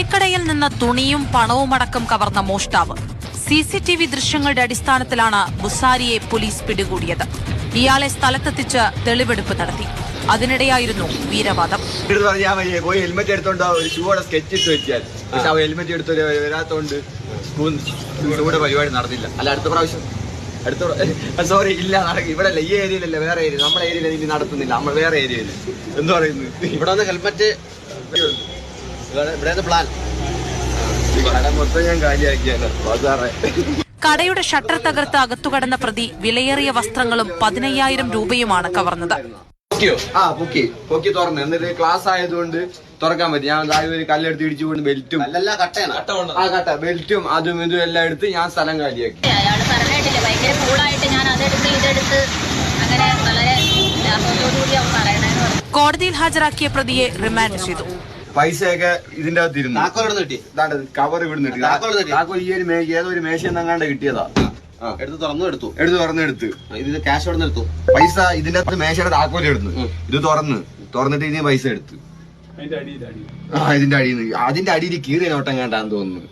തുണിക്കടയിൽ നിന്ന് തുണിയും പണവുമടക്കം കവർന്ന മോഷ്ടാവ്. CCTV ദൃശ്യങ്ങളുടെ അടിസ്ഥാനത്തിലാണ് ബുസാരിയെ പോലീസ് പിടികൂടിയത്. ഇയാളെ സ്ഥലത്തെത്തിച്ച് തെളിവെടുപ്പ് നടത്തി. അതിനിടെയായിരുന്നു വീരവാദം. ഹെൽമെറ്റ് എടുത്തോണ്ട് ഒരു ഷൂടെ സ്കെച്ച് ഇട്ട് വെച്ചാൽ പക്ഷെ ഹെൽമെറ്റ് എടുത്ത് വരാത്തോണ്ട് ഷൂടെ പരിപാടി നടന്നില്ല. അല്ല അടുത്ത പ്രാവശ്യം സോറി ഇല്ല ഇവിടെ അല്ല, ഈ ഏരിയയിലല്ല, വേറെ ഏരിയ. നമ്മുടെ ഏരിയയിൽ ഇനി നടത്തുന്നില്ല, നമ്മൾ വേറെ ഏരിയയിൽ. എന്ത് പറയുന്നു, ഇവിടെ വന്ന് ഹെൽമെറ്റ് ഇവിടെ പ്ലാൻ മൊത്തം ഞാൻ കാലിയാക്കിയാണ്. കടയുടെ ഷട്ടർ തകർത്ത് അകത്തുകടന്ന പ്രതി വിലയേറിയ വസ്ത്രങ്ങളും 15,000 രൂപയുമാണ് കവർന്നത്. പൊക്കി തുറന്നു. എന്നിട്ട് ക്ലാസ് ആയതുകൊണ്ട് തുറക്കാൻ പറ്റി. ഞാൻ ഒരു കല്ലെടുത്ത് ഇടിച്ചു കൊണ്ട് ബെൽറ്റും ബെൽറ്റും അതും ഇതും എല്ലാം എടുത്ത് ഞാൻ സ്ഥലം കാലിയാക്കി. കോടതിയിൽ ഹാജരാക്കിയ പ്രതിയെ റിമാൻഡ് ചെയ്തു. പൈസയൊക്കെ ഇതിന്റെ അകത്ത് ഇരുന്നു. കവർ ഇവിടുന്ന് താക്കോൽ ഈ ഒരു ഏതോ ഒരു മേശ എന്നങ്ങാണ്ട് കിട്ടിയതാ. എടുത്ത് തുറന്നെടുത്ത് ഇത് ക്യാഷ് അവിടെ എടുത്തു. പൈസ ഇതിന്റെ അകത്ത് മേശയുടെ താക്കോൽ എടുത്തു. ഇത് തുറന്നിട്ട് ഇനി പൈസ എടുത്തു. ഇതിന്റെ അടിയിൽ കീറിയ നോട്ടം കണ്ടാന്ന് തോന്നുന്നു.